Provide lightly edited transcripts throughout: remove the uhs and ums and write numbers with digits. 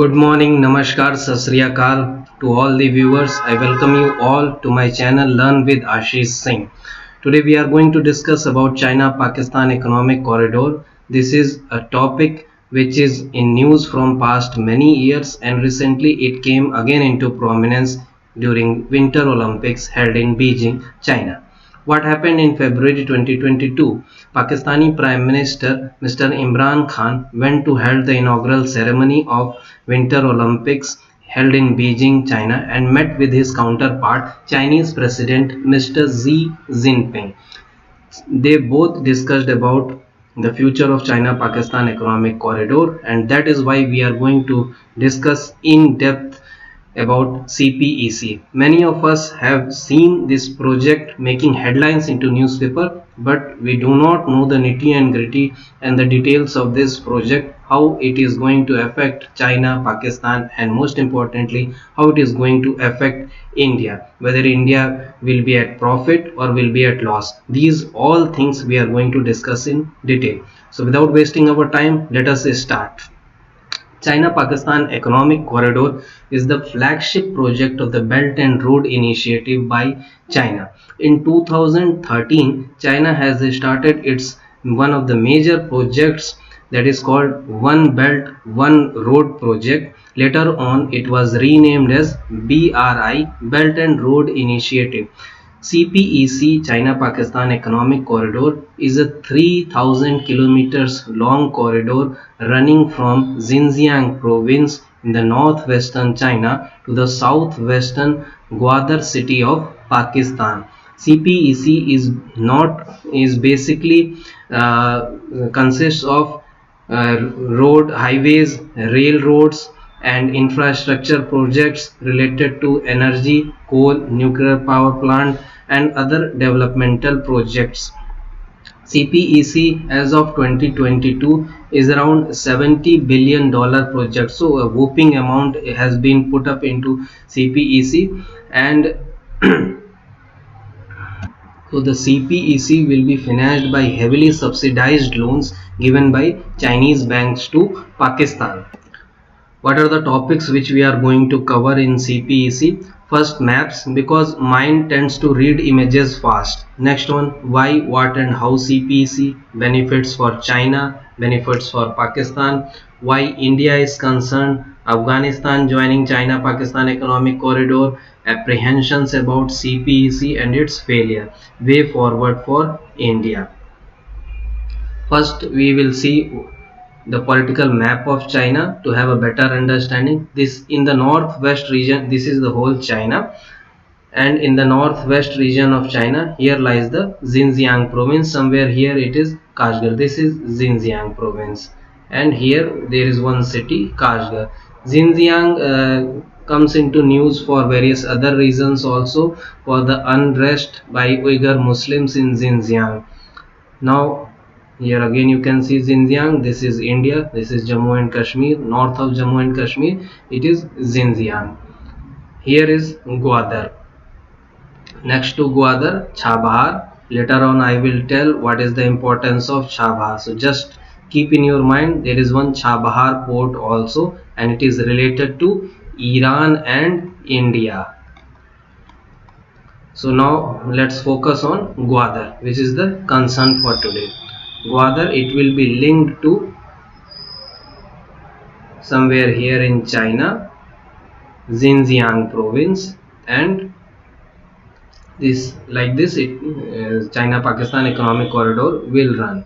Good morning, Namaskar, Sat Sri Akal to all the viewers. I welcome you all to my channel Learn with Ashish Singh. Today we are going to discuss about China-Pakistan Economic Corridor. This is a topic which is in news from past many years, and recently it came again into prominence during Winter Olympics held in Beijing, China. What happened in February 2022? Pakistani Prime Minister Mr. Imran Khan went to hold the inaugural ceremony of Winter Olympics held in Beijing, China, and met with his counterpart, Chinese President Mr. Xi Jinping. They both discussed about the future of China-Pakistan economic corridor, and that is why we are going to discuss in depth about CPEC. Many of us have seen this project making headlines into newspaper, but we do not know the nitty and gritty and the details of this project, how it is going to affect China, Pakistan, and most importantly, how it is going to affect India, whether India will be at profit or will be at loss. These all things we are going to discuss in detail. So without wasting our time, let us start. China-Pakistan Economic Corridor is the flagship project of the Belt and Road Initiative by China. In 2013, China has started its one of the major projects, that is called One Belt One Road project. Later on, it was renamed as BRI, Belt and Road Initiative. CPEC, China-Pakistan Economic Corridor, is a 3,000 kilometers long corridor running from Xinjiang province in the northwestern China to the southwestern Gwadar city of Pakistan. CPEC is basically consists of road, highways, railroads, and infrastructure projects related to energy, coal, nuclear power plant, and other developmental projects. CPEC as of 2022 is around $70 billion project. So a whopping amount has been put up into CPEC, and so the CPEC will be financed by heavily subsidized loans given by Chinese banks to Pakistan. What are the topics which we are going to cover in CPEC? First, maps, because mind tends to read images fast. Next one, why, what and how CPEC, benefits for China, benefits for Pakistan, why India is concerned, Afghanistan joining China-Pakistan economic corridor, apprehensions about CPEC and its failure, way forward for India. First, we will see the political map of China to have a better understanding. This in the northwest region, this is the whole China, and in the northwest region of China, here lies the Xinjiang province. Somewhere here it is Kashgar. This is Xinjiang province, and here there is one city, Kashgar. Xinjiang comes into news for various other reasons also, for the unrest by Uyghur Muslims in Xinjiang. Now here again you can see Xinjiang. This is India. This is Jammu and Kashmir. North of Jammu and Kashmir, it is Xinjiang. Here is Gwadar. Next to Gwadar, Chabahar. Later on I will tell what is the importance of Chabahar. So just keep in your mind, there is one Chabahar port also, and it is related to Iran and India. So now let's focus on Gwadar, which is the concern for today. Gwadar, it will be linked to somewhere here in China, Xinjiang province, and this like this China-Pakistan economic corridor will run.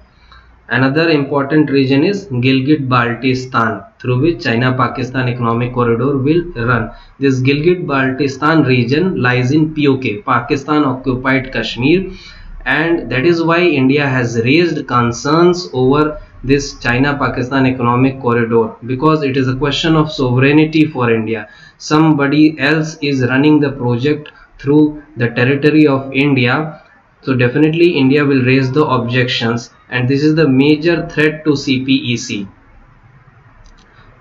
Another important region is Gilgit-Baltistan, through which China-Pakistan economic corridor will run. This Gilgit-Baltistan region lies in POK, Pakistan occupied Kashmir, and that is why India has raised concerns over this China-Pakistan economic corridor, because it is a question of sovereignty for India. Somebody else is running the project through the territory of India, so definitely India will raise the objections, and this is the major threat to CPEC.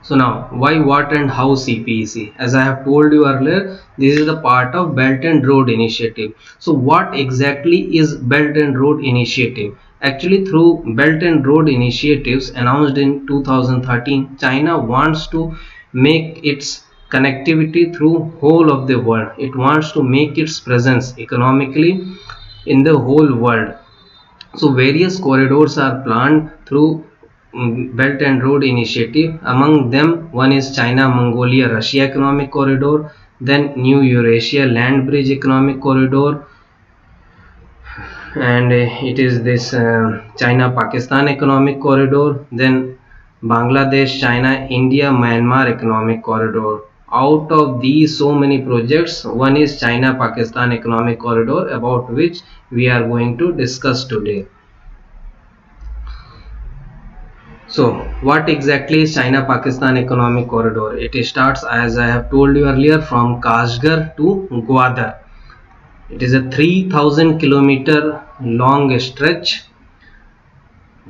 So now, why, what and how CPEC? As I have told you earlier, this is the part of Belt and Road Initiative. So what exactly is Belt and Road Initiative? Actually, through Belt and Road Initiatives announced in 2013, China wants to make its connectivity through whole of the world. It wants to make its presence economically in the whole world. So various corridors are planned through Belt and Road Initiative. Among them, one is China-Mongolia-Russia Economic Corridor, then New Eurasia Land Bridge Economic Corridor, and it is this China-Pakistan Economic Corridor, then Bangladesh, China, India, Myanmar Economic Corridor. Out of these so many projects, one is China-Pakistan Economic Corridor, about which we are going to discuss today. So, what exactly is China-Pakistan Economic Corridor? It starts, as I have told you earlier, from Kashgar to Gwadar. It is a 3,000-kilometer long stretch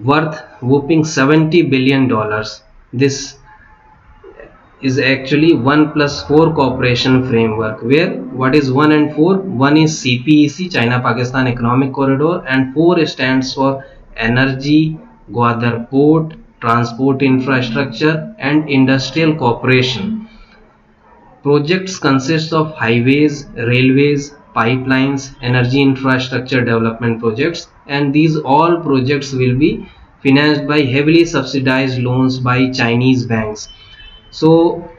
worth whopping $70 billion. This is actually 1 plus 4 cooperation framework, where what is 1 and 4? 1 is CPEC, China Pakistan Economic Corridor, and 4 stands for energy, Gwadar port, transport infrastructure, and industrial cooperation. Projects consist of highways, railways, pipelines, energy infrastructure development projects, and these all projects will be financed by heavily subsidized loans by Chinese banks. So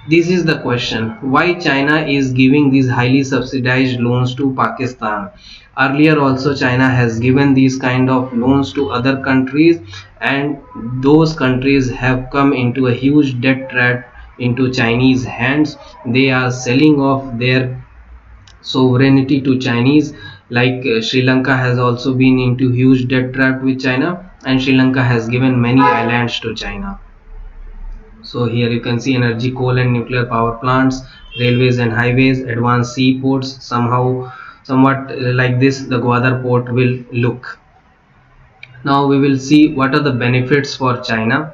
this is the question, why China is giving these highly subsidized loans to Pakistan. Earlier also China has given these kind of loans to other countries, and those countries have come into a huge debt trap into Chinese hands. They are selling off their sovereignty to Chinese, like Sri Lanka has also been into huge debt trap with China, and Sri Lanka has given many islands to China. So here you can see energy, coal and nuclear power plants, railways and highways, advanced seaports. Somewhat like this the Gwadar port will look. Now we will see what are the benefits for China.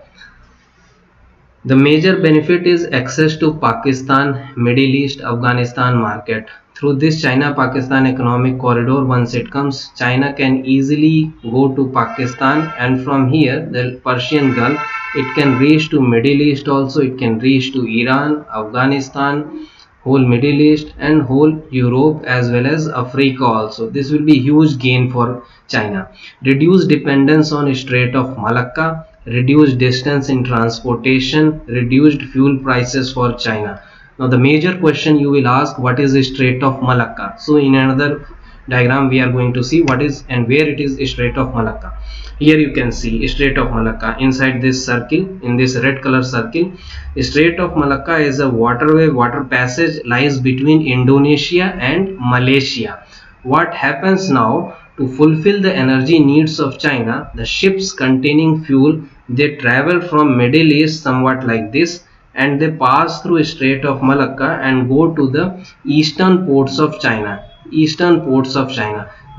The major benefit is access to Pakistan, Middle East, Afghanistan market. Through this China-Pakistan economic corridor, once it comes, China can easily go to Pakistan, and from here, the Persian Gulf, it can reach to Middle East also, it can reach to Iran, Afghanistan, whole Middle East and whole Europe as well as Africa also. This will be huge gain for China. Reduced dependence on Strait of Malacca, reduced distance in transportation, reduced fuel prices for China. Now the major question you will ask, what is the Strait of Malacca? So in another diagram we are going to see what is and where it is Strait of Malacca. Here you can see Strait of Malacca inside this circle, in this red color circle. Strait of Malacca is a waterway, water passage lies between Indonesia and Malaysia. What happens now, to fulfill the energy needs of China, the ships containing fuel, they travel from Middle East somewhat like this, and they pass through Strait of Malacca and go to the eastern ports of China.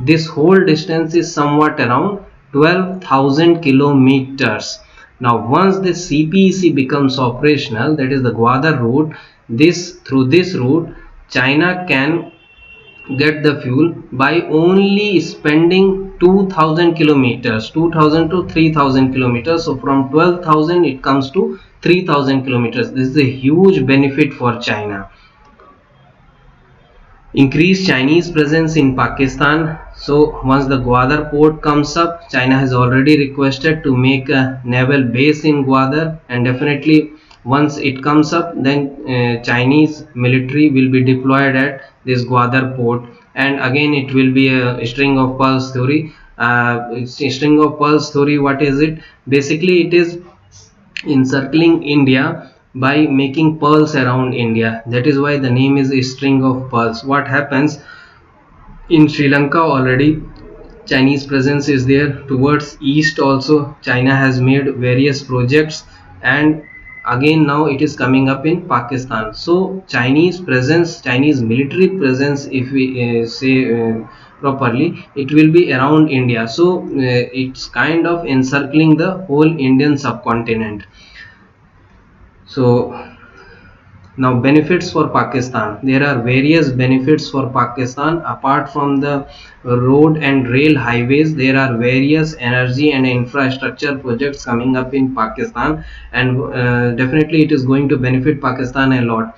This whole distance is somewhat around 12,000 kilometers. Now once the CPEC becomes operational, that is the Gwadar route, through this route China can get the fuel by only spending 2000 kilometers, 2000 to 3000 kilometers. So from 12,000 it comes to 3000 kilometers. This is a huge benefit for China. Increase Chinese presence in Pakistan. So once the Gwadar port comes up, China has already requested to make a naval base in Gwadar, and definitely once it comes up, then Chinese military will be deployed at this Gwadar port, and again it will be a string of pearls theory. String of pearls theory, what is it? Basically it is encircling India by making pearls around India. That is why the name is a string of pearls. What happens in Sri Lanka, already Chinese presence is there. Towards east also China has made various projects, and again now it is coming up in Pakistan. So Chinese presence, Chinese military presence, if we say properly, it will be around India. So it's kind of encircling the whole Indian subcontinent. So Now, benefits for Pakistan. There are various benefits for Pakistan. Apart from the road and rail highways, there are various energy and infrastructure projects coming up in Pakistan, and definitely it is going to benefit Pakistan a lot.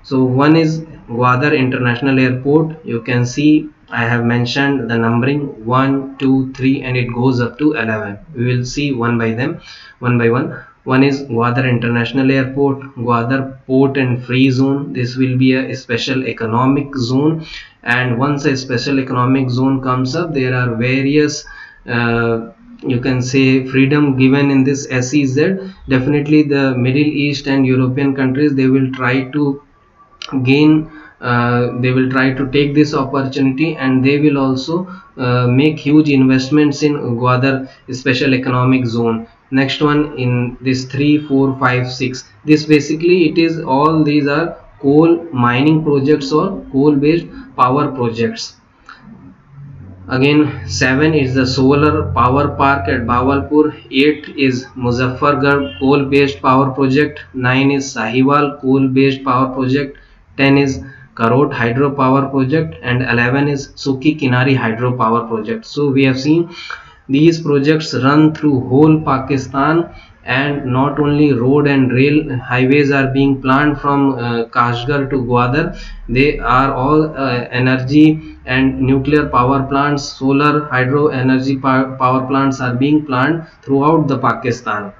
So one is Gwadar International Airport. You can see I have mentioned the numbering 1, 2, 3, and it goes up to 11. We will see one by them, one by one. One is Gwadar International Airport, Gwadar Port and Free Zone. This will be a special economic zone, and once a special economic zone comes up, there are various you can say freedom given in this SEZ. Definitely the Middle East and European countries, they will try to gain, they will try to take this opportunity, and they will also make huge investments in Gwadar special economic zone. Next one in this 3, 4, 5, 6, this basically it is all these are coal mining projects or coal based power projects. Again, 7 is the solar power park at Bawalpur. 8 is Muzaffargarh coal based power project. 9 is Sahiwal coal based power project. 10 is Karot hydro power project, and 11 is Suki Kinari hydro power project. So we have seen these projects run through whole Pakistan, and not only road and rail highways are being planned from Kashgar to Gwadar. They are all energy and nuclear power plants, solar hydro energy power plants are being planned throughout the Pakistan.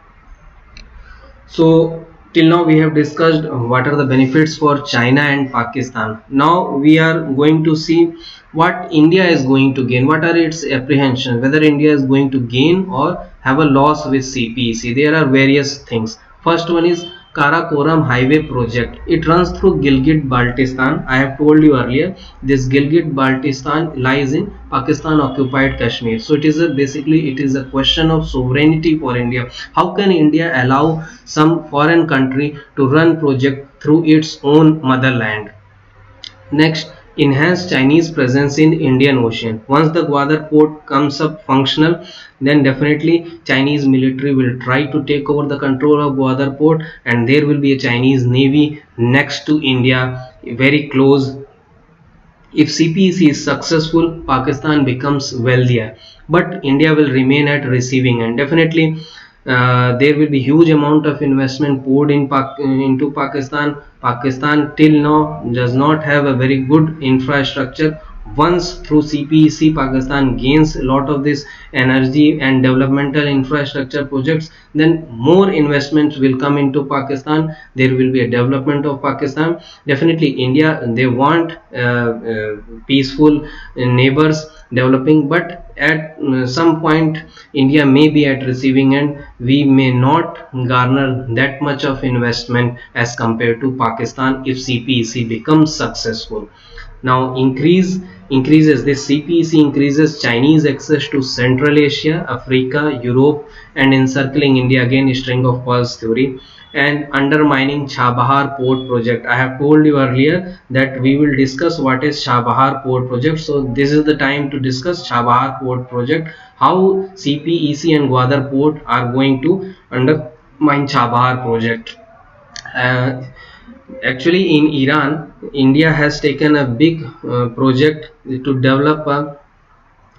So till now we have discussed what are the benefits for China and Pakistan. Now we are going to see what India is going to gain, what are its apprehensions, whether India is going to gain or have a loss with CPEC. There are various things. First one is Karakoram Highway project. It runs through Gilgit-Baltistan. I have told you earlier, this Gilgit-Baltistan lies in Pakistan occupied Kashmir. So it is basically it is a question of sovereignty for India. How can India allow some foreign country to run project through its own motherland? Next, enhance Chinese presence in Indian Ocean. Once the Gwadar port comes up functional, then definitely Chinese military will try to take over the control of Gwadar port, and there will be a Chinese navy next to India, very close. If CPEC is successful, Pakistan becomes wealthier, but India will remain at receiving end. Definitely, there will be huge amount of investment poured into Pakistan. Pakistan till now does not have a very good infrastructure. Once through CPEC, Pakistan gains a lot of this energy and developmental infrastructure projects, then more investments will come into Pakistan. There will be a development of Pakistan. Definitely, India, they want peaceful neighbors developing, but at some point India may be at receiving end. We may not garner that much of investment as compared to Pakistan if CPEC becomes successful. Now increases this CPEC increases Chinese access to Central Asia, Africa, Europe, and encircling India, again string of pearls theory, and undermining Chabahar port project. I have told you earlier that we will discuss what is Chabahar port project. So this is the time to discuss Chabahar port project, how CPEC and Gwadar port are going to undermine Chabahar project. Uh, Actually, in Iran, India has taken a big project to develop a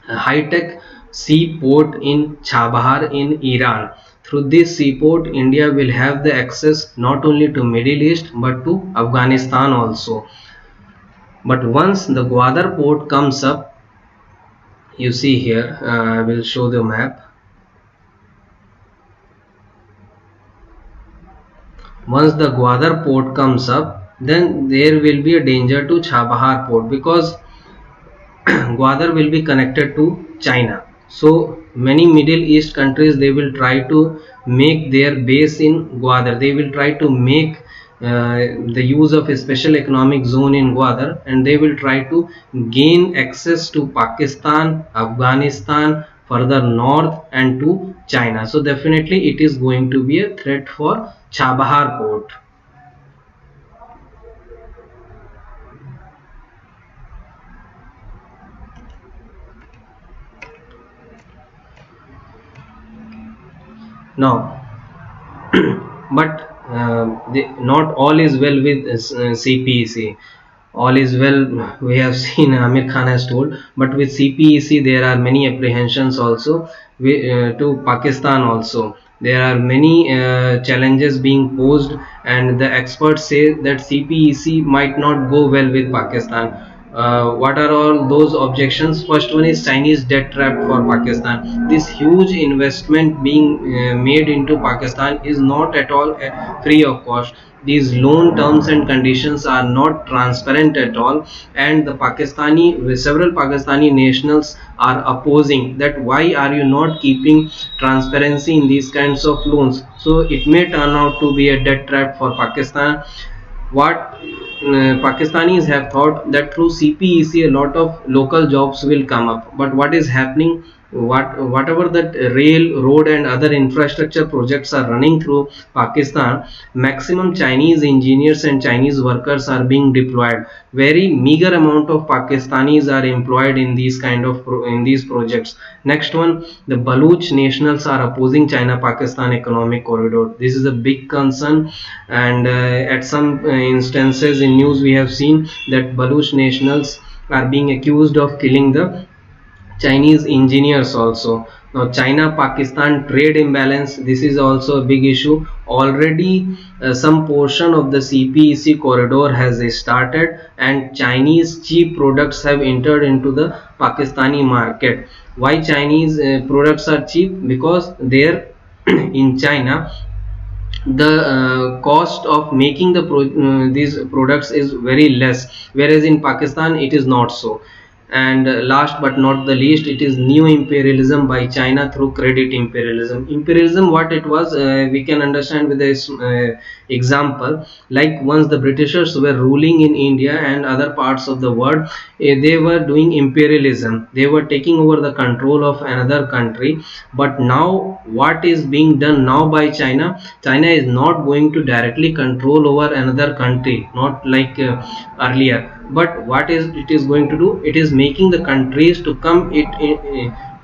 high-tech seaport in Chabahar in Iran. Through this seaport, India will have the access not only to Middle East but to Afghanistan also. But once the Gwadar port comes up, you see here, I will show the map. Once the Gwadar port comes up, then there will be a danger to Chabahar port, because Gwadar will be connected to China. So many Middle East countries, they will try to make their base in Gwadar. They will try to make the use of a special economic zone in Gwadar, and they will try to gain access to Pakistan, Afghanistan, further north, and to China. So definitely it is going to be a threat for Chabahar port. Now, but not all is well with CPEC. All is well, we have seen Amir Khan has told, but with CPEC there are many apprehensions also. To Pakistan also there are many challenges being posed, and the experts say that CPEC might not go well with Pakistan. What are all those objections? First one is Chinese debt trap for Pakistan. This huge investment being made into Pakistan is not at all free of cost. These loan terms and conditions are not transparent at all, and the several Pakistani nationals are opposing that. Why are you not keeping transparency in these kinds of loans? So it may turn out to be a debt trap for Pakistan. What Pakistanis have thought that through CPEC a lot of local jobs will come up, but what is happening? Whatever that rail, road, and other infrastructure projects are running through Pakistan, maximum Chinese engineers and Chinese workers are being deployed. Very meager amount of Pakistanis are employed in these in these projects. Next one, the Baluch nationals are opposing China-Pakistan economic corridor. This is a big concern, and at some instances in news we have seen that Baluch nationals are being accused of killing the Chinese engineers also. Now, China-Pakistan trade imbalance, this is also a big issue. Already, some portion of the CPEC corridor has started, and Chinese cheap products have entered into the Pakistani market. Why Chinese products are cheap? Because there in China the cost of making these products is very less, whereas in Pakistan it is not so. And last but not the least, it is new imperialism by China through credit imperialism. Imperialism, what it was, we can understand with this example. Like once the Britishers were ruling in India and other parts of the world, they were doing imperialism, they were taking over the control of another country. But now what is being done now by China? China is not going to directly control over another country, not like earlier. But what is it is going to do? It is making the countries to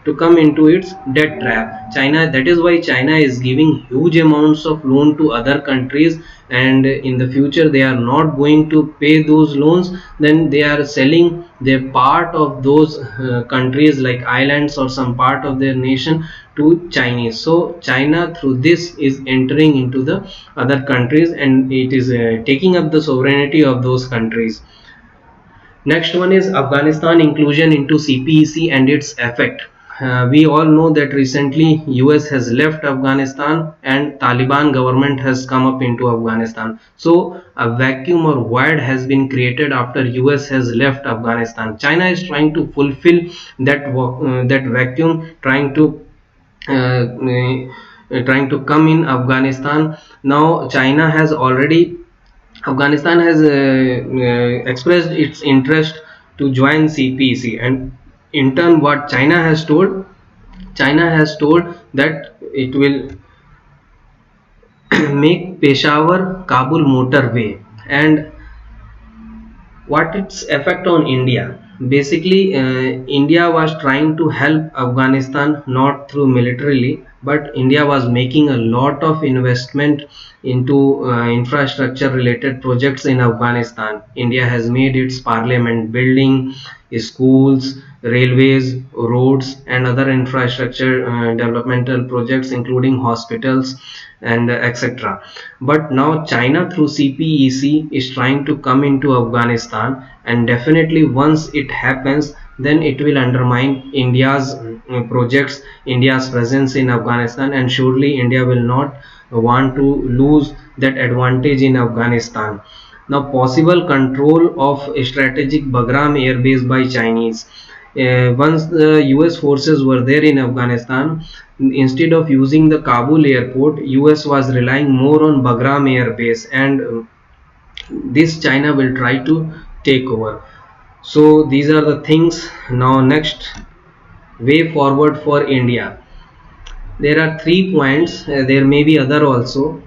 to come into its debt trap. China, that is why China is giving huge amounts of loan to other countries, and in the future they are not going to pay those loans, then they are selling their part of those countries like islands or some part of their nation to Chinese. So China through this is entering into the other countries, and it is taking up the sovereignty of those countries. Next one is Afghanistan inclusion into CPEC and its effect. We all know that recently US has left Afghanistan and Taliban government has come up into Afghanistan. So a vacuum or void has been created after US has left Afghanistan. China is trying to fulfill that vacuum, trying to come in Afghanistan. Now China has already Afghanistan has expressed its interest to join CPEC, and in turn, what China has told that it will make Peshawar Kabul motorway. And what its effect on India? Basically, India was trying to help Afghanistan not through militarily, but India was making a lot of investment into infrastructure related projects in Afghanistan. India has made its parliament building, schools, railways, roads, and other infrastructure developmental projects, including hospitals and etc. But now China through CPEC is trying to come into Afghanistan, and definitely once it happens, then it will undermine India's projects, India's presence in Afghanistan, and surely India will not want to lose that advantage in Afghanistan. Now, possible control of strategic Bagram air base by Chinese. Once the US forces were there in Afghanistan, instead of using the Kabul airport, US was relying more on Bagram air base, and this China will try to take over. So these are the things. Now next, way forward for India. There are 3 points. There may be other also.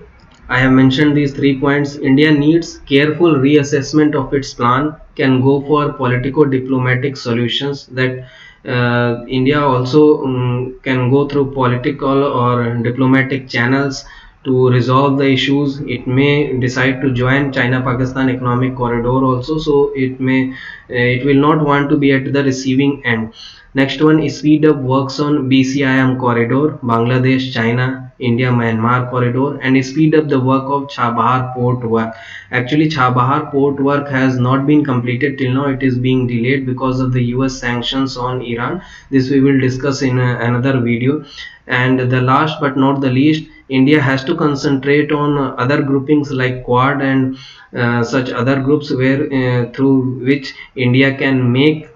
I have mentioned these 3 points. India needs careful reassessment of its plan. Can go for politico-diplomatic solutions. That India also can go through political or diplomatic channels to resolve the issues. It may decide to join China Pakistan economic corridor also, so it will not want to be at the receiving end. Next one is speed up works on BCIM corridor, Bangladesh, China, India, Myanmar corridor, and speed up the work of Chabahar port work. Actually, Chabahar port work has not been completed till now. It is being delayed because of the US sanctions on Iran. This we will discuss in another video. And the last but not the least, India has to concentrate on other groupings like Quad and such other groups where through which India can make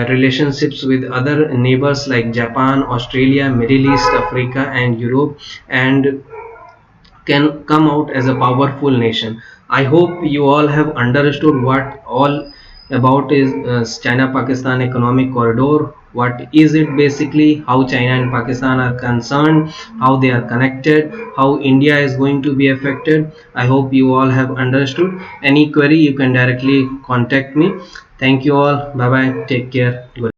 relationships with other neighbors like Japan, Australia, Middle East, Africa, and Europe, and can come out as a powerful nation. I hope you all have understood what all about is China-Pakistan economic corridor. What is it basically? How China and Pakistan are concerned? How they are connected? How India is going to be affected? I hope you all have understood. Any query, you can directly contact me. Thank you all. Bye bye. Take care. Good.